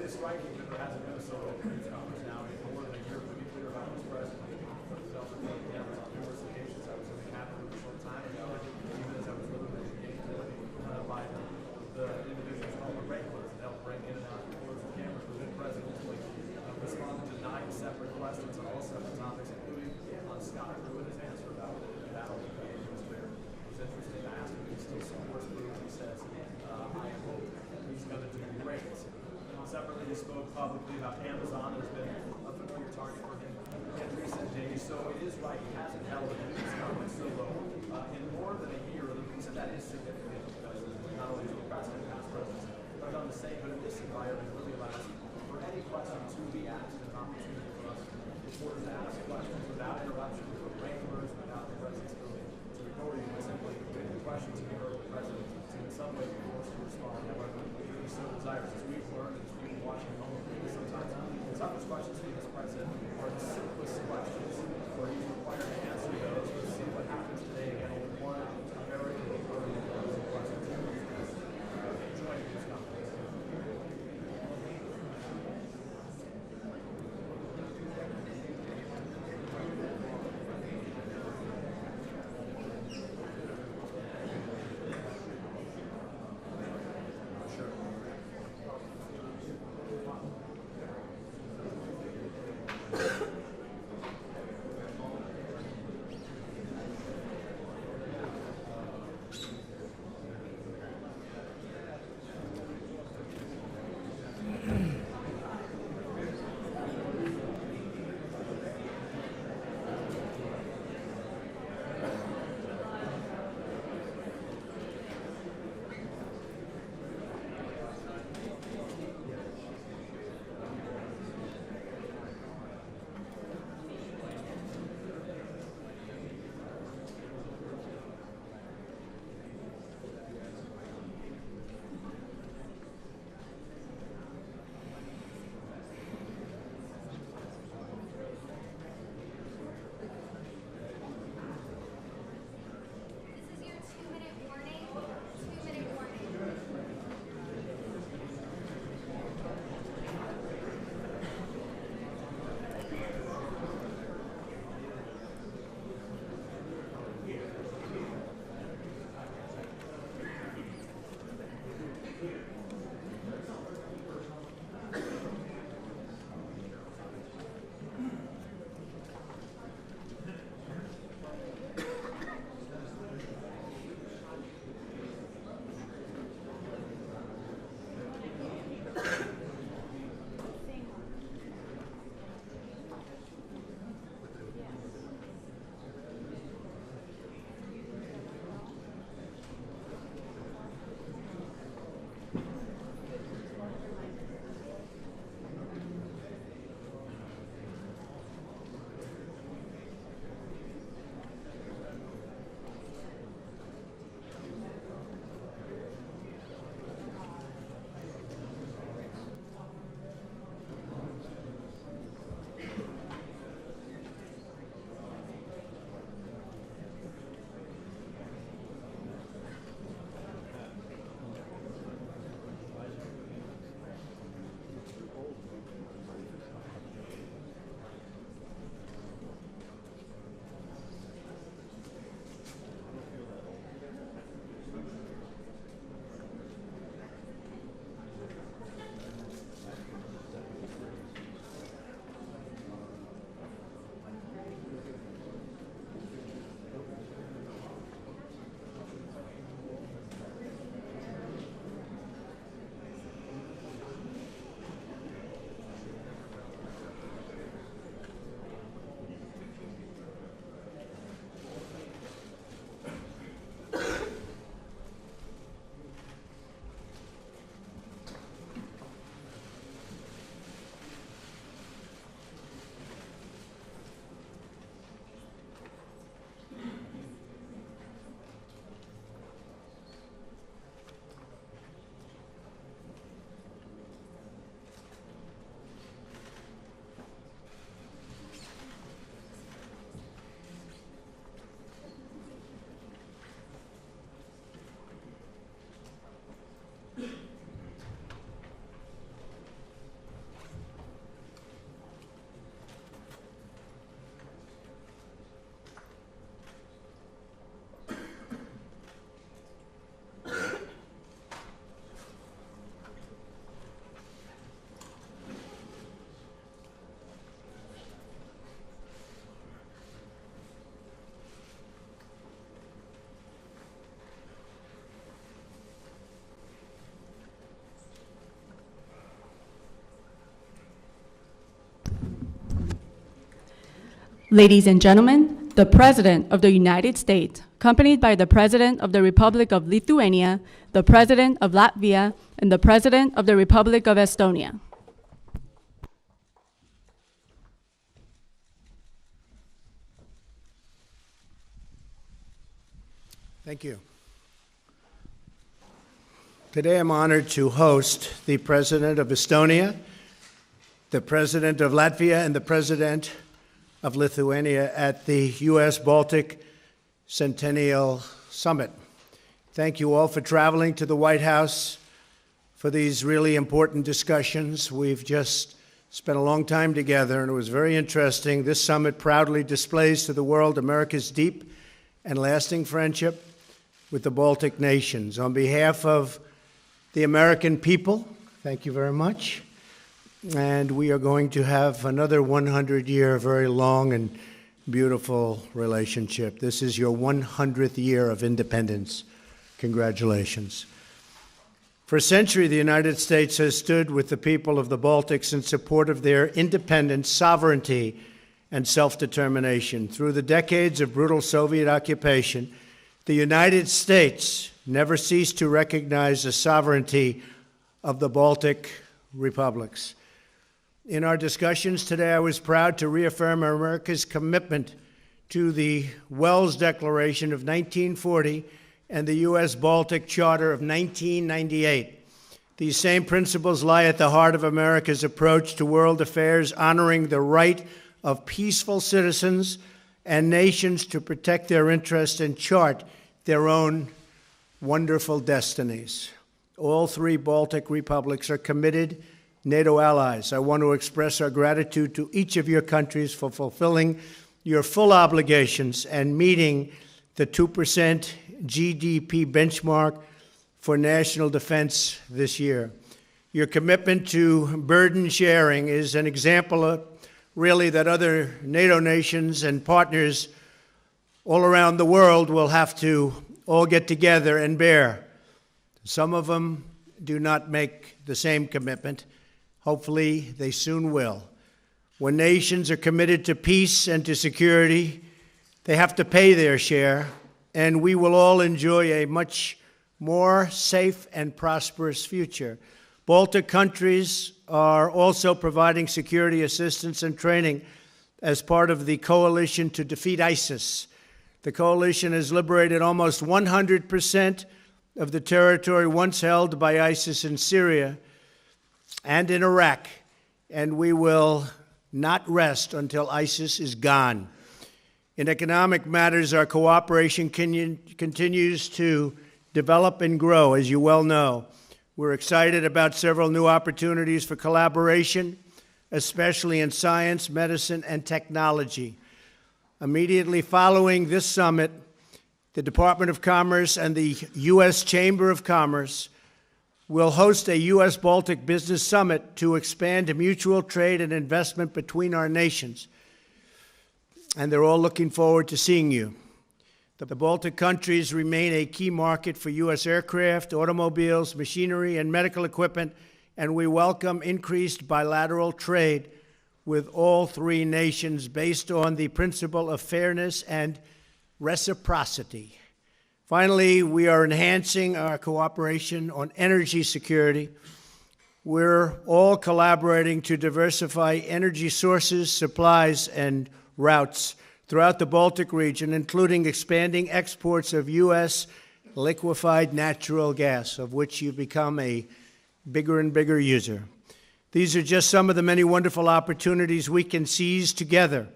striking that there hasn't been a solo news conference now in more than a year. To be clear about this president, on numerous occasions. I was in the cabinet a short time ago, even as I was literally engaged by the individuals called the regulars that helped bring in and out of the cameras. The president responded to 9 separate questions on all separate topics, including on Scott Pruitt. His answer about the battle of the game was clear. It was interesting. I asked him if he still supports Pruitt. He says, I hope he's going to do great. Separately, he spoke publicly about Amazon. Has been a familiar target for him in recent days. So it is right, he hasn't held a news conference solo in more than a year. He said that is significant because not only is the president, past presidents have done the same, but in this environment, it really allows for any question to be asked, an opportunity for us reporters to ask questions without interruption, for regulars, without the president's ability to record you, but simply the questions to be heard of the president to in some way be forced to respond. However, he so desires, as we've learned, as we've been watching at home, sometimes the toughest questions for this president are the simplest questions where he's required to answer those. We'll see what happens today. Again, only one American reporter who knows the questions. Joining this conference. Ladies and gentlemen, the President of the United States, accompanied by the President of the Republic of Lithuania, the President of Latvia, and the President of the Republic of Estonia. Thank you. Today I'm honored to host the President of Estonia, the President of Latvia, and the President of Lithuania at the U.S. Baltic Centennial Summit. Thank you all for traveling to the White House for these really important discussions. We've just spent a long time together, and it was very interesting. This summit proudly displays to the world America's deep and lasting friendship with the Baltic nations. On behalf of the American people, thank you very much. And we are going to have another 100-year, very long and beautiful relationship. This is your 100th year of independence. Congratulations. For a century, the United States has stood with the people of the Baltics in support of their independence, sovereignty, and self-determination. Through the decades of brutal Soviet occupation, the United States never ceased to recognize the sovereignty of the Baltic republics. In our discussions today, I was proud to reaffirm America's commitment to the Wells Declaration of 1940 and the U.S. Baltic Charter of 1998. These same principles lie at the heart of America's approach to world affairs, honoring the right of peaceful citizens and nations to protect their interests and chart their own wonderful destinies. All three Baltic republics are committed NATO allies. I want to express our gratitude to each of your countries for fulfilling your full obligations and meeting the 2% GDP benchmark for national defense this year. Your commitment to burden sharing is an example of really that other NATO nations and partners all around the world will have to all get together and bear. Some of them do not make the same commitment. Hopefully, they soon will. When nations are committed to peace and to security, they have to pay their share, and we will all enjoy a much more safe and prosperous future. Baltic countries are also providing security assistance and training as part of the coalition to defeat ISIS. The coalition has liberated almost 100% of the territory once held by ISIS in Syria and in Iraq, and we will not rest until ISIS is gone. In economic matters, our cooperation continues to develop and grow, as you well know. We're excited about several new opportunities for collaboration, especially in science, medicine, and technology. Immediately following this summit, the Department of Commerce and the U.S. Chamber of Commerce will host a U.S.-Baltic Business Summit to expand mutual trade and investment between our nations. And they're all looking forward to seeing you. The Baltic countries remain a key market for U.S. aircraft, automobiles, machinery, and medical equipment, and we welcome increased bilateral trade with all three nations based on the principle of fairness and reciprocity. Finally, we are enhancing our cooperation on energy security. We're all collaborating to diversify energy sources, supplies, and routes throughout the Baltic region, including expanding exports of U.S. liquefied natural gas, of which you've become a bigger and bigger user. These are just some of the many wonderful opportunities we can seize together.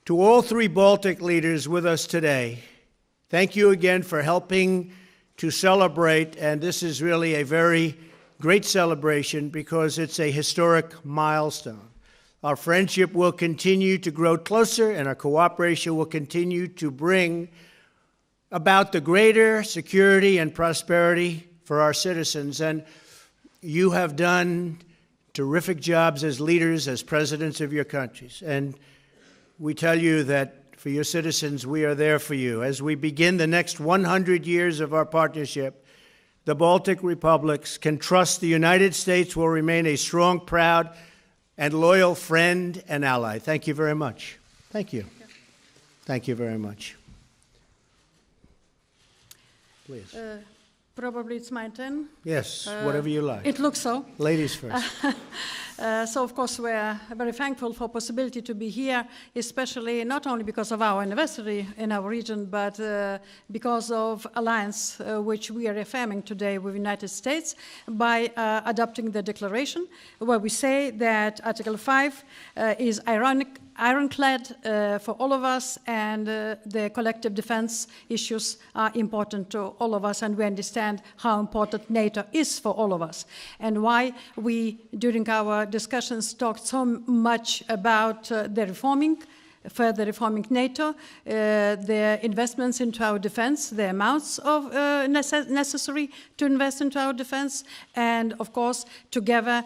To all three Baltic leaders with us today, thank you again for helping to celebrate, and this is really a very great celebration because it's a historic milestone. Our friendship will continue to grow closer, and our cooperation will continue to bring about the greater security and prosperity for our citizens. And you have done terrific jobs as leaders, as presidents of your countries. And we tell you that for your citizens, we are there for you. As we begin the next 100 years of our partnership, the Baltic republics can trust the United States will remain a strong, proud, and loyal friend and ally. Thank you very much. Thank you. Thank you very much. Please. Probably it's my turn. Yes, whatever you like. It looks so. Ladies first. So, of course, we're very thankful for possibility to be here, especially not only because of our anniversary in our region, but because of alliance which we are affirming today with the United States by adopting the declaration, where we say that Article 5 is ironclad for all of us, and the collective defense issues are important to all of us, and we understand how important NATO is for all of us, and why we, during our discussions, talked so much about further reforming NATO, the investments into our defense, the amounts of necessary to invest into our defense, and of course, together,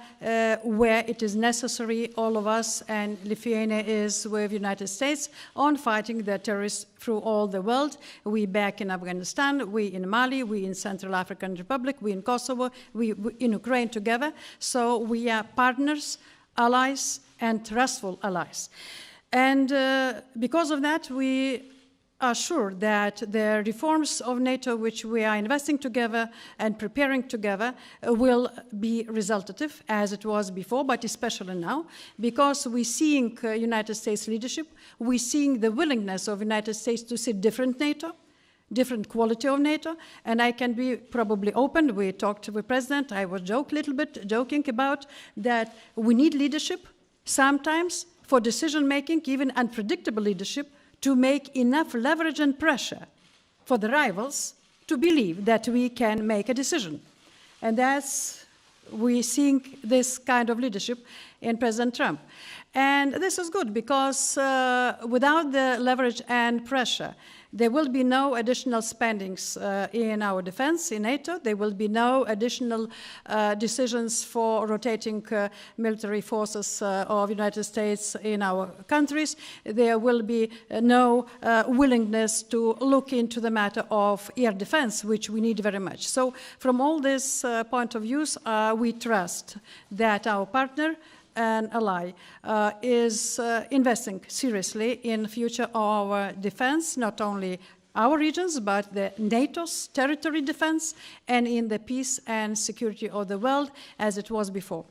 where it is necessary, all of us, and Lithuania is with the United States, on fighting the terrorists through all the world. We back in Afghanistan, we in Mali, we in Central African Republic, we in Kosovo, we in Ukraine together. So we are partners, allies, and trustful allies. And because of that, we are sure that the reforms of NATO, which we are investing together and preparing together, will be resultative, as it was before, but especially now, because we're seeing United States leadership, we're seeing the willingness of United States to see different NATO, different quality of NATO, and I can be probably open. We talked with the President, I was joking about that we need leadership sometimes for decision-making, even unpredictable leadership, to make enough leverage and pressure for the rivals to believe that we can make a decision. And we're seeing this kind of leadership in President Trump. And this is good because without the leverage and pressure, there will be no additional spendings in our defense, in NATO. There will be no additional decisions for rotating military forces of the United States in our countries. There will be no willingness to look into the matter of air defense, which we need very much. So from all these point of views, we trust that our partner and ally is investing seriously in the future of our defense, not only our regions, but the NATO's territory defense, and in the peace and security of the world as it was before.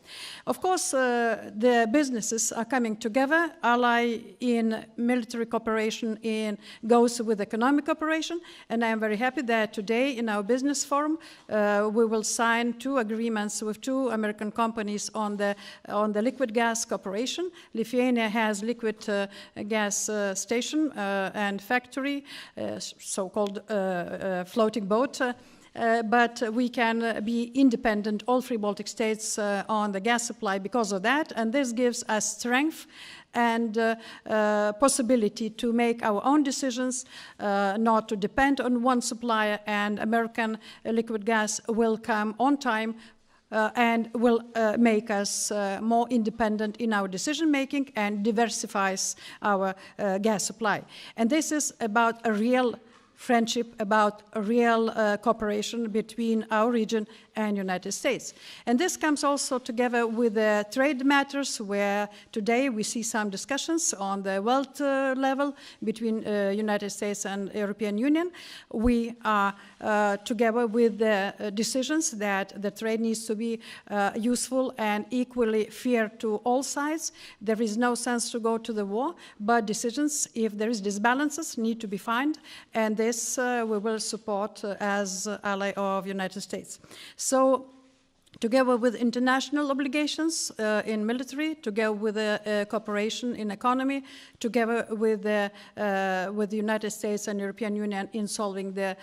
Of course, the businesses are coming together. Ally in military cooperation goes with economic cooperation, and I am very happy that today in our business forum we will sign 2 agreements with 2 American companies on the liquid gas cooperation. Lithuania has liquid gas station and factory, so-called floating boat, but we can be independent, all 3 Baltic states, on the gas supply because of that, and this gives us strength and possibility to make our own decisions, not to depend on one supplier, and American liquid gas will come on time and will make us more independent in our decision-making and diversifies our gas supply. And this is about a real friendship, about a real cooperation between our region and United States. And this comes also together with the trade matters, where today we see some discussions on the world level between United States and European Union. We are together with the decisions that the trade needs to be useful and equally fair to all sides. There is no sense to go to the war, but decisions, if there is disbalances, need to be found, and this we will support as ally of United States. So, together with international obligations in military, together with cooperation in economy, together with the United States and European Union in solving the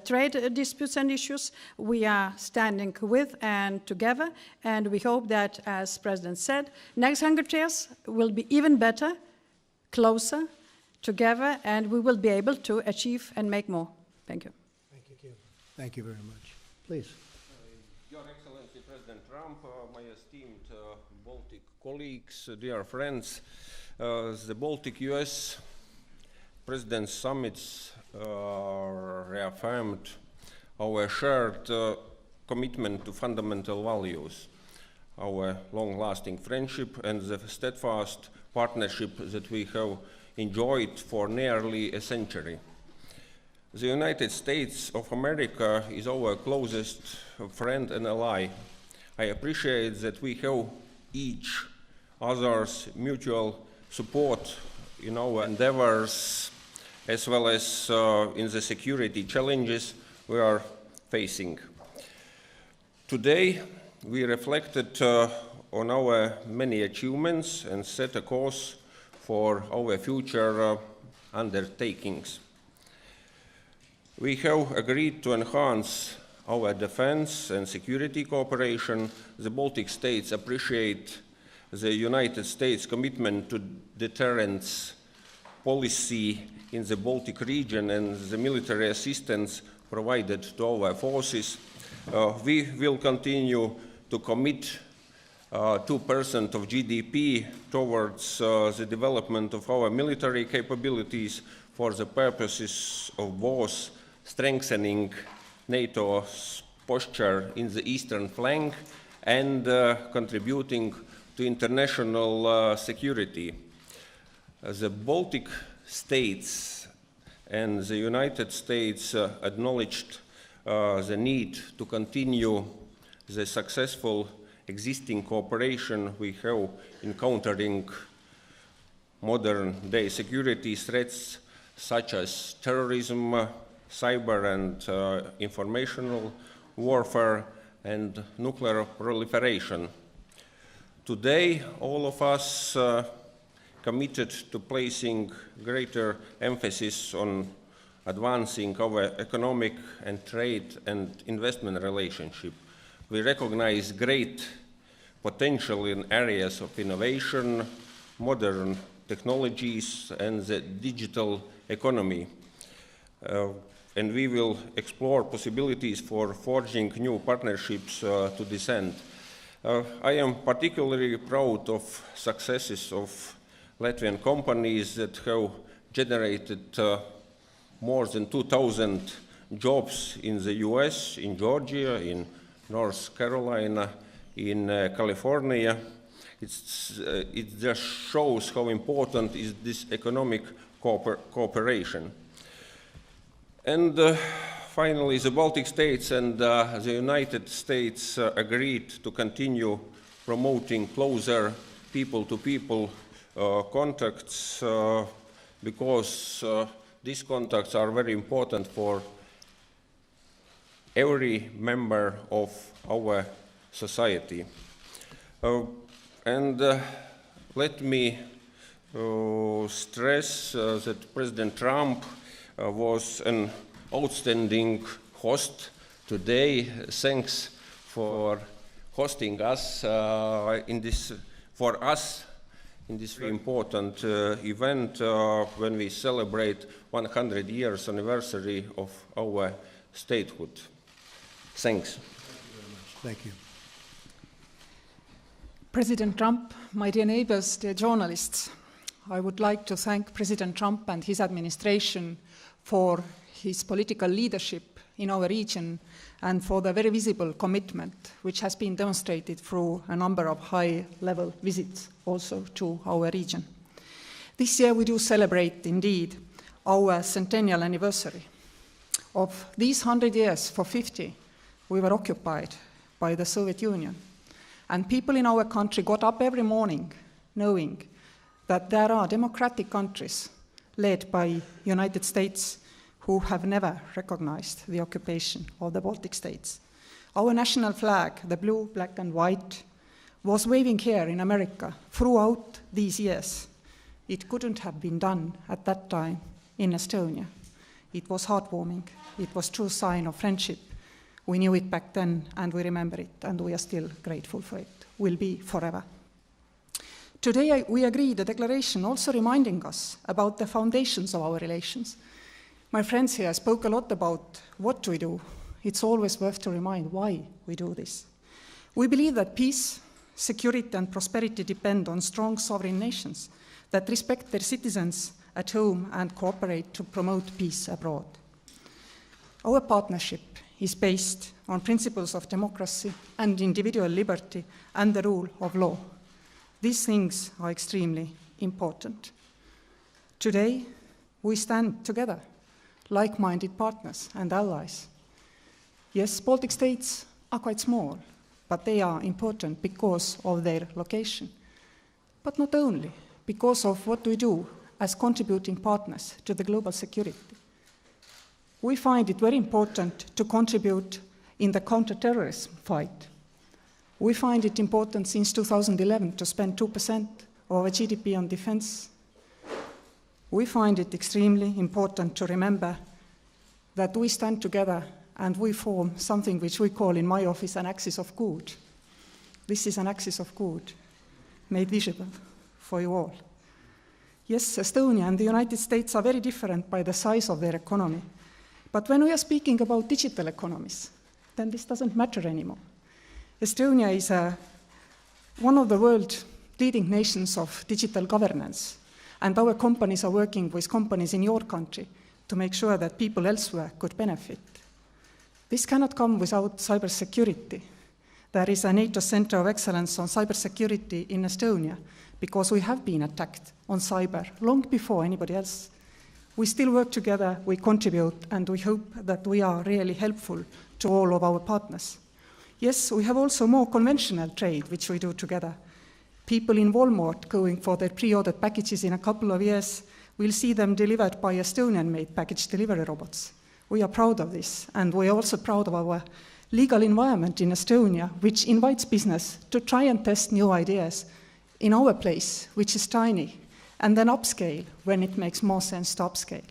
trade disputes and issues, we are standing with and together, and we hope that, as President said, next 100 years will be even better, closer, together, and we will be able to achieve and make more. Thank you. Thank you. Thank you very much. Please. Your Excellency President Trump, my esteemed Baltic colleagues, dear friends, the Baltic-US President's summits reaffirmed our shared commitment to fundamental values, our long-lasting friendship, and the steadfast partnership that we have enjoyed for nearly a century. The United States of America is our closest friend and ally. I appreciate that we have each other's mutual support in our endeavors, as well as in the security challenges we are facing. Today, we reflected on our many achievements and set a course for our future undertakings. We have agreed to enhance our defense and security cooperation. The Baltic states appreciate the United States' commitment to deterrence policy in the Baltic region and the military assistance provided to our forces. We will continue to commit 2% of GDP towards the development of our military capabilities for the purposes of both strengthening NATO's posture in the eastern flank and contributing to international security. The Baltic states and the United States acknowledged the need to continue the successful existing cooperation we have in countering modern-day security threats such as terrorism, cyber and informational warfare, and nuclear proliferation. Today, all of us committed to placing greater emphasis on advancing our economic and trade and investment relationship. We recognize great potential in areas of innovation, modern technologies, and the digital economy. And we will explore possibilities for forging new partnerships to this end. I am particularly proud of successes of Latvian companies that have generated more than 2,000 jobs in the US, in Georgia, in North Carolina, in California. It just shows how important is this economic cooperation. And finally, the Baltic states and the United States agreed to continue promoting closer people-to-people contacts because these contacts are very important for every member of our society. Let me stress that President Trump was an outstanding host today. Thanks for hosting us in this very important event when we celebrate 100 years anniversary of our statehood. Thanks. Thank you very much. Thank you. President Trump, my dear neighbors, dear journalists, I would like to thank President Trump and his administration for his political leadership in our region and for the very visible commitment which has been demonstrated through a number of high-level visits also to our region. This year we do celebrate, indeed, our centennial anniversary. Of these 100 years, for 50, we were occupied by the Soviet Union. And people in our country got up every morning knowing that there are democratic countries led by United States who have never recognized the occupation of the Baltic states. Our national flag, the blue, black, and white, was waving here in America throughout these years. It couldn't have been done at that time in Estonia. It was heartwarming. It was a true sign of friendship. We knew it back then, and we remember it, and we are still grateful for it. Will be forever. Today we agreed a declaration also reminding us about the foundations of our relations. My friends here spoke a lot about what we do. It's always worth to remind why we do this. We believe that peace, security, and prosperity depend on strong sovereign nations that respect their citizens at home and cooperate to promote peace abroad. Our partnership is based on principles of democracy and individual liberty and the rule of law. These things are extremely important. Today, we stand together, like-minded partners and allies. Yes, Baltic states are quite small, but they are important because of their location. But not only, because of what we do as contributing partners to the global security. We find it very important to contribute in the counter-terrorism fight. We find it important since 2011 to spend 2% of our GDP on defense. We find it extremely important to remember that we stand together and we form something which we call in my office an axis of good. This is an axis of good, made visible for you all. Yes, Estonia and the United States are very different by the size of their economy. But when we are speaking about digital economies, then this doesn't matter anymore. Estonia is one of the world's leading nations of digital governance, and our companies are working with companies in your country to make sure that people elsewhere could benefit. This cannot come without cybersecurity. There is a NATO Center of Excellence on Cybersecurity in Estonia because we have been attacked on cyber long before anybody else. We still work together, we contribute, and we hope that we are really helpful to all of our partners. Yes, we have also more conventional trade, which we do together. People in Walmart going for their pre-ordered packages in a couple of years will see them delivered by Estonian-made package delivery robots. We are proud of this, and we are also proud of our legal environment in Estonia, which invites business to try and test new ideas in our place, which is tiny, and then upscale when it makes more sense to upscale.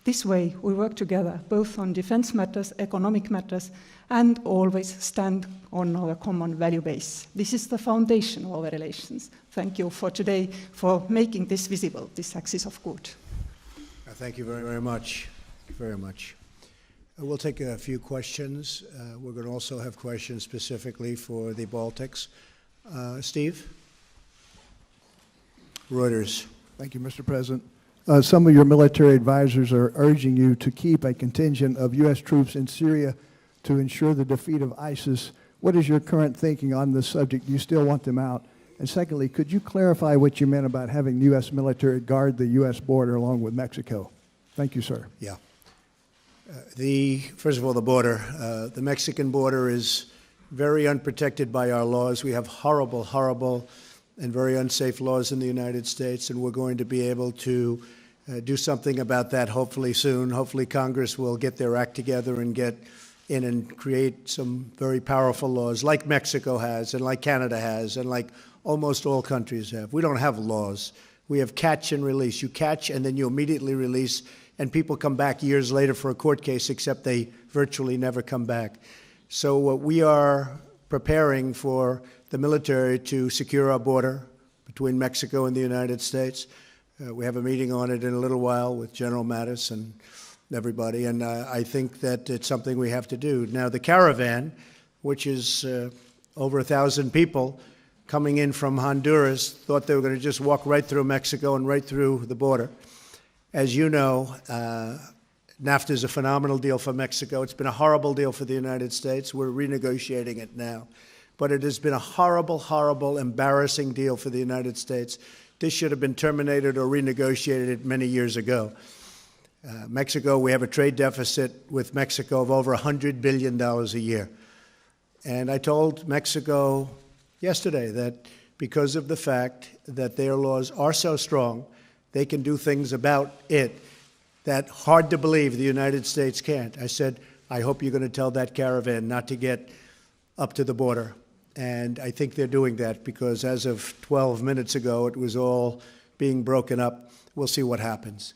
This way, we work together, both on defense matters, economic matters, and always stand on our common value base. This is the foundation of our relations. Thank you for today for making this visible, this axis of good. Thank you very, very much. Thank you very much. We'll take a few questions. We're going to also have questions specifically for the Baltics. Steve? Reuters. Thank you, Mr. President. Some of your military advisors are urging you to keep a contingent of U.S. troops in Syria to ensure the defeat of ISIS. What is your current thinking on this subject? Do you still want them out? And secondly, could you clarify what you meant about having the U.S. military guard the U.S. border along with Mexico? Thank you, sir. Yeah. First of all, the border. The Mexican border is very unprotected by our laws. We have horrible, horrible and very unsafe laws in the United States, and we're going to be able to do something about that hopefully soon. Hopefully Congress will get their act together and get in and create some very powerful laws like Mexico has and like Canada has and like almost all countries have. We don't have laws. We have catch and release. You catch and then you immediately release, and people come back years later for a court case, except they virtually never come back. So we are preparing for the military to secure our border between Mexico and the United States. We have a meeting on it in a little while with General Mattis and everybody, and I think that it's something we have to do. Now, the caravan, which is over 1,000 people coming in from Honduras, thought they were going to just walk right through Mexico and right through the border. As you know, NAFTA is a phenomenal deal for Mexico. It's been a horrible deal for the United States. We're renegotiating it now. But it has been a horrible, horrible, embarrassing deal for the United States. This should have been terminated or renegotiated many years ago. Mexico, we have a trade deficit with Mexico of over $100 billion a year. And I told Mexico yesterday that because of the fact that their laws are so strong, they can do things about it that hard to believe the United States can't. I said, I hope you're going to tell that caravan not to get up to the border. And I think they're doing that because as of 12 minutes ago, it was all being broken up. We'll see what happens.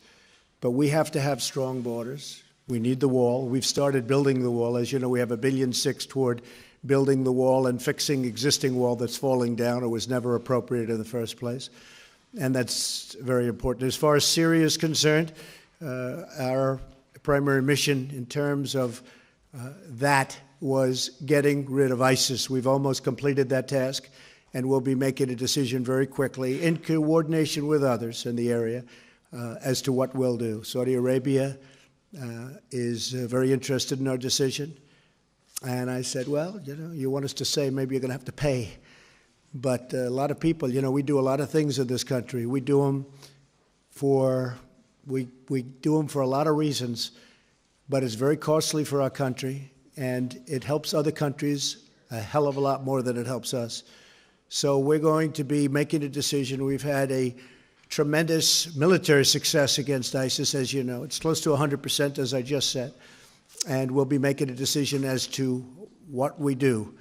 But we have to have strong borders. We need the wall. We've started building the wall. As you know, we have $1.6 billion toward building the wall and fixing existing wall that's falling down or was never appropriate in the first place. And that's very important. As far as Syria is concerned, our primary mission in terms of that was getting rid of ISIS. We've almost completed that task, and we'll be making a decision very quickly in coordination with others in the area as to what we'll do. Saudi Arabia is very interested in our decision. And I said, well, you know, you want us to say maybe you're going to have to pay But a lot of people, you know, we do a lot of things in this country. We do them for a lot of reasons, but it's very costly for our country, and it helps other countries a hell of a lot more than it helps us. So we're going to be making a decision. We've had a tremendous military success against ISIS, as you know. It's close to 100%, as I just said. And we'll be making a decision as to what we do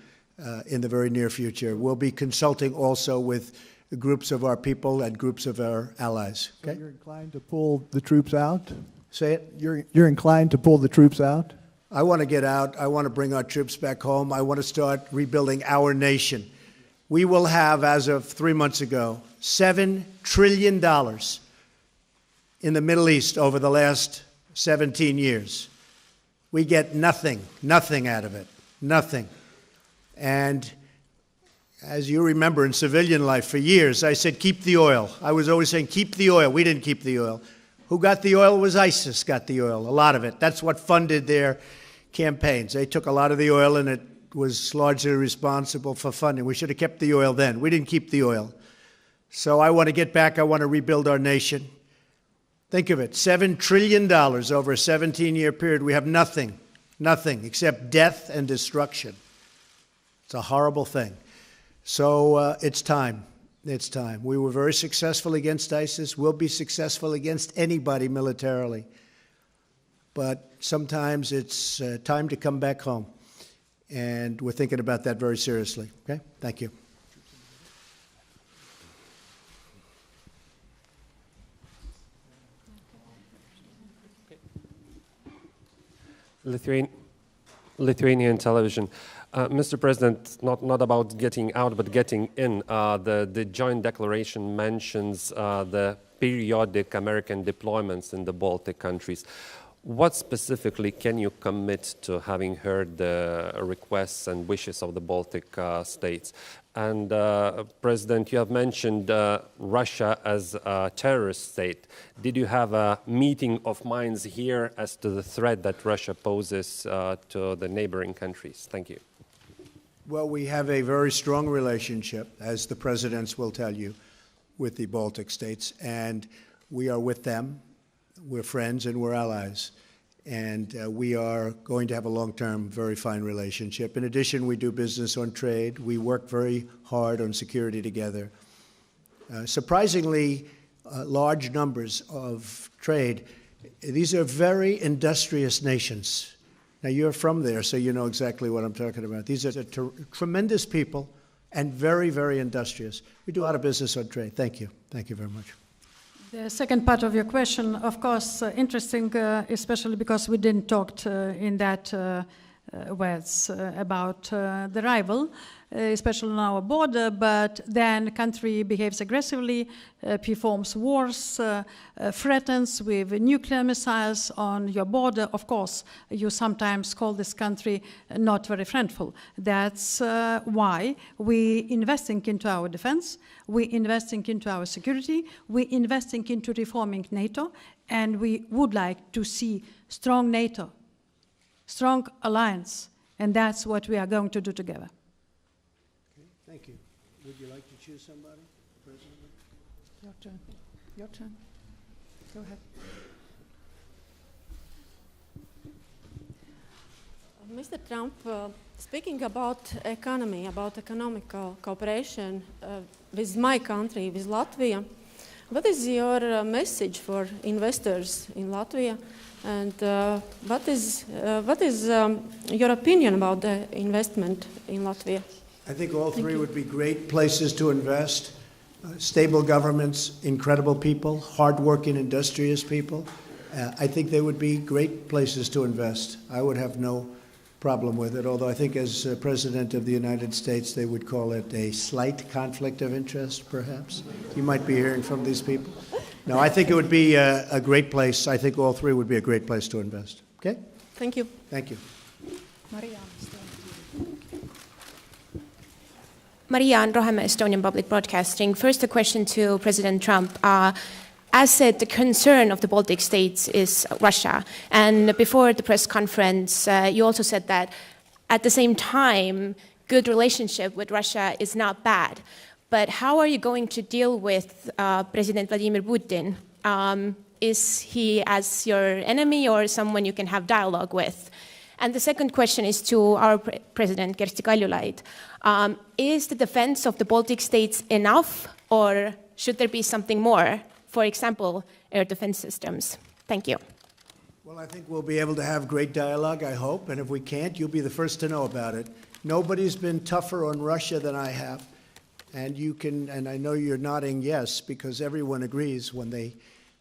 in the very near future. We'll be consulting also with groups of our people and groups of our allies. Okay? So you're inclined to pull the troops out? Say it. You're inclined to pull the troops out? I want to get out. I want to bring our troops back home. I want to start rebuilding our nation. We will have, as of 3 months ago, $7 trillion in the Middle East over the last 17 years. We get nothing out of it, nothing. And as you remember in civilian life, for years I said, keep the oil. I was always saying, keep the oil. We didn't keep the oil. Who got the oil was ISIS got the oil, a lot of it. That's what funded their campaigns. They took a lot of the oil, and it was largely responsible for funding. We should have kept the oil then. We didn't keep the oil. So I want to get back. I want to rebuild our nation. Think of it, $7 trillion over a 17-year period. We have nothing except death and destruction. It's a horrible thing. So it's time. It's time. We were very successful against ISIS. We'll be successful against anybody militarily. But sometimes it's time to come back home. And we're thinking about that very seriously. Okay? Thank you. Lithuanian television. Mr. President, not about getting out, but getting in. The joint declaration mentions the periodic American deployments in the Baltic countries. What specifically can you commit to, having heard the requests and wishes of the Baltic states? And President, you have mentioned Russia as a terrorist state. Did you have a meeting of minds here as to the threat that Russia poses to the neighboring countries? Thank you. Well, we have a very strong relationship, as the presidents will tell you, with the Baltic states, and we are with them. We're friends and we're allies, and we are going to have a long-term, very fine relationship. In addition, we do business on trade. We work very hard on security together. Surprisingly, large numbers of trade. These are very industrious nations. Now, you're from there, so you know exactly what I'm talking about. These are tremendous people and very, very industrious. We do a lot of business on trade. Thank you. Thank you very much. The second part of your question, of course, interesting, especially because we didn't talk in that words about the rival, especially on our border, but then country behaves aggressively, performs wars, threatens with nuclear missiles on your border. Of course, you sometimes call this country not very friendful. That's why we investing into our defense, we investing into our security, we investing into reforming NATO, and we would like to see strong NATO, strong alliance, and that's what we are going to do together. Okay, thank you. Would you like to choose somebody, President? Your turn. Your turn. Go ahead. Mr. Trump, speaking about economy, about economic cooperation with my country, with Latvia, what is your message for investors in Latvia? And what is your opinion about the investment in Latvia? I think all three would be great places to invest. Stable governments, incredible people, hardworking, industrious people. I think they would be great places to invest. I would have no problem with it, although I think as President of the United States, they would call it a slight conflict of interest, perhaps. You might be hearing from these people. No, I think it would be a great place. I think all three would be a great place to invest. Okay? Thank you. Thank you. Marianne Rohame, Estonian Public Broadcasting. First, a question to President Trump. As said, the concern of the Baltic states is Russia. And before the press conference, you also said that at the same time, good relationship with Russia is not bad. But how are you going to deal with President Vladimir Putin? Is he as your enemy or someone you can have dialogue with? And the second question is to our President Kersti Kaljulaid. Is the defense of the Baltic states enough, or should there be something more? For example, air defense systems. Thank you. Well, I think we'll be able to have great dialogue, I hope, and if we can't, you'll be the first to know about it. Nobody's been tougher on Russia than I have, and you can, and I know you're nodding yes, because everyone agrees when they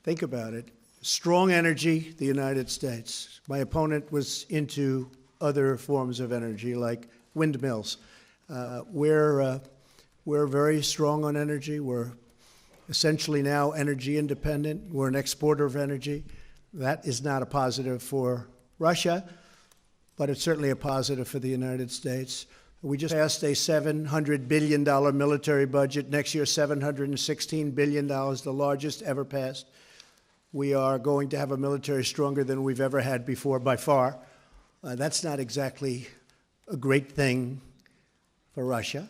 think about it. Strong energy, the United States. My opponent was into other forms of energy, like windmills. We're very strong on energy. We're essentially now energy independent. We're an exporter of energy. That is not a positive for Russia, but it's certainly a positive for the United States. We just passed a $700 billion military budget. Next year, $716 billion, the largest ever passed. We are going to have a military stronger than we've ever had before, by far. That's not exactly a great thing for Russia,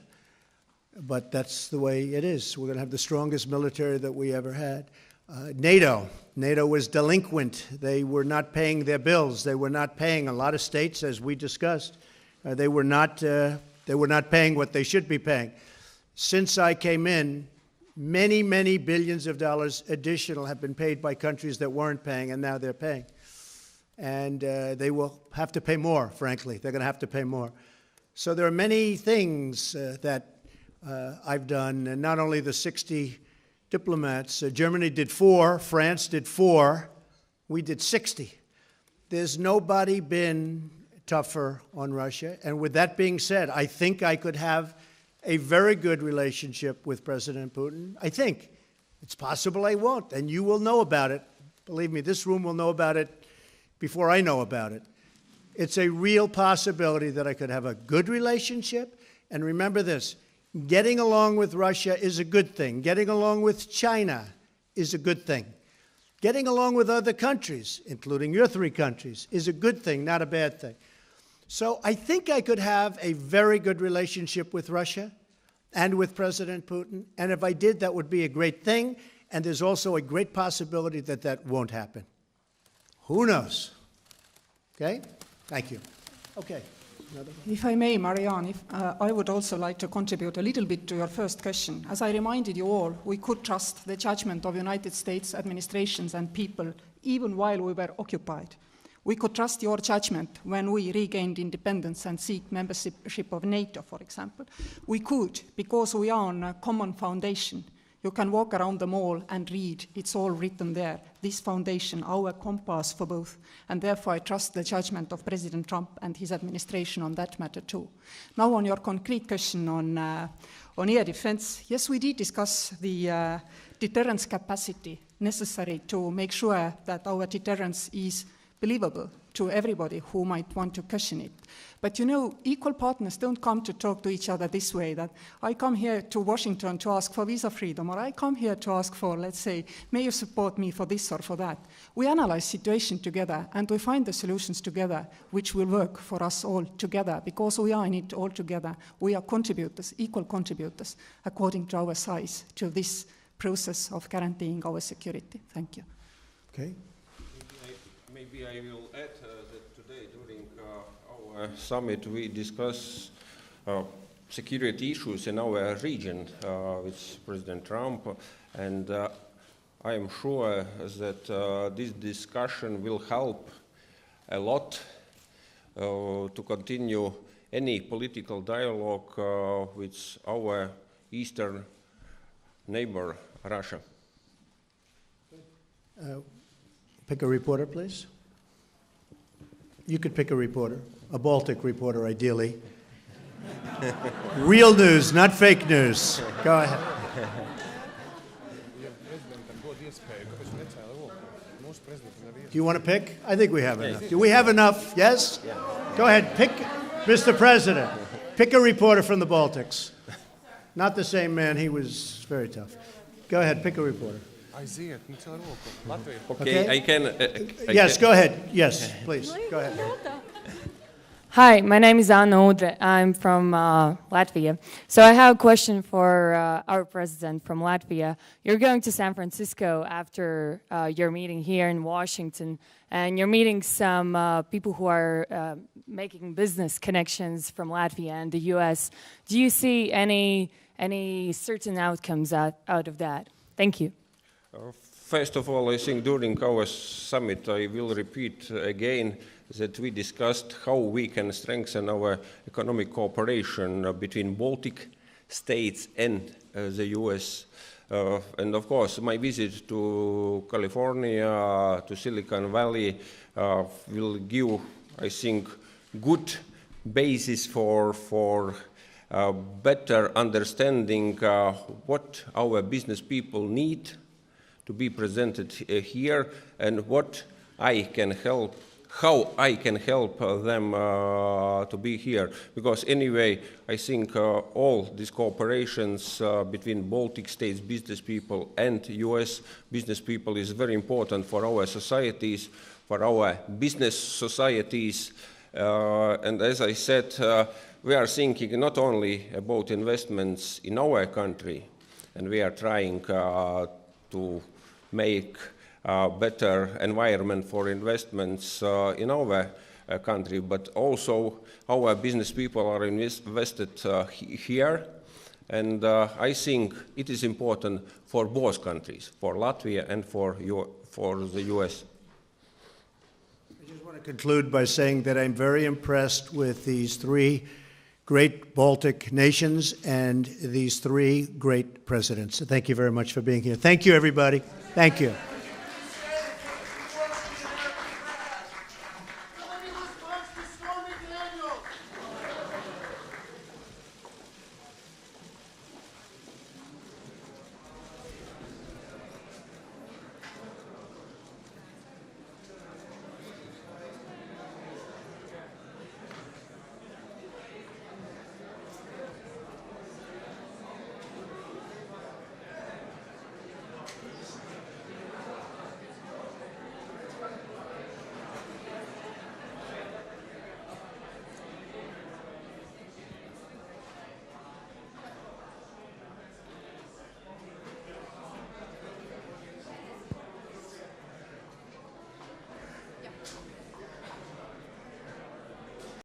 but that's the way it is. We're going to have the strongest military that we ever had. NATO was delinquent. They were not paying their bills. They were not paying. A lot of states, as we discussed, they were not paying what they should be paying. Since I came in, many, many billions of dollars additional have been paid by countries that weren't paying, and now they're paying. And they will have to pay more, frankly. They're going to have to pay more. So there are many things that I've done, and not only the 60 diplomats. Germany did 4, France did 4, we did 60. There's nobody been tougher on Russia. And with that being said, I think I could have a very good relationship with President Putin. I think. It's possible I won't, and you will know about it. Believe me, this room will know about it before I know about it. It's a real possibility that I could have a good relationship. And remember this, getting along with Russia is a good thing. Getting along with China is a good thing. Getting along with other countries, including your 3 countries, is a good thing, not a bad thing. So I think I could have a very good relationship with Russia and with President Putin. And if I did, that would be a great thing. And there's also a great possibility that that won't happen. Who knows? Okay? Thank you. Okay. If I may, Marianne, I would also like to contribute a little bit to your first question. As I reminded you all, we could trust the judgment of United States administrations and people even while we were occupied. We could trust your judgment when we regained independence and seek membership of NATO, for example. We could, because we are on a common foundation. You can walk around the mall and read, it's all written there. This foundation, our compass for both. And therefore I trust the judgment of President Trump and his administration on that matter too. Now on your concrete question on air defense, yes, we did discuss the deterrence capacity necessary to make sure that our deterrence is believable to everybody who might want to question it. But you know, equal partners don't come to talk to each other this way, that I come here to Washington to ask for visa freedom, or I come here to ask for, let's say, may you support me for this or for that. We analyze situation together, and we find the solutions together, which will work for us all together, because we are in it all together. We are contributors, equal contributors, according to our size, to this process of guaranteeing our security. Thank you. Okay. Maybe I will add that today during our summit we discuss security issues in our region with President Trump, and I am sure that this discussion will help a lot to continue any political dialogue with our eastern neighbor, Russia. Pick a reporter, please. You could pick a reporter, a Baltic reporter, ideally. Real news, not fake news. Go ahead. Do you want to pick? I think we have enough. Do we have enough? Yes? Go ahead, pick, Mr. President, pick a reporter from the Baltics. Not the same man, he was very tough. Go ahead, pick a reporter. Okay, I can. Yes, go ahead. Yes, please. Go ahead. Hi, my name is Anna Udre. I'm from Latvia. So I have a question for our president from Latvia. You're going to San Francisco after your meeting here in Washington, and you're meeting some people who are making business connections from Latvia and the US. Do you see any certain outcomes out of that? Thank you. First of all, I think during our summit, I will repeat again that we discussed how we can strengthen our economic cooperation between Baltic states and the US. And of course, my visit to California, to Silicon Valley, will give, I think, good basis for better understanding what our business people need to be presented here, and what I can help, how I can help them to be here. Because anyway, I think all these cooperations between Baltic states business people and US business people is very important for our societies, for our business societies. And as I said, we are thinking not only about investments in our country, and we are trying to make a better environment for investments in our country, but also our business people are invested here, and I think it is important for both countries, for Latvia and for the US. I just want to conclude by saying that I'm very impressed with these three great Baltic nations and these three great presidents. So thank you very much for being here. Thank you, everybody. Thank you.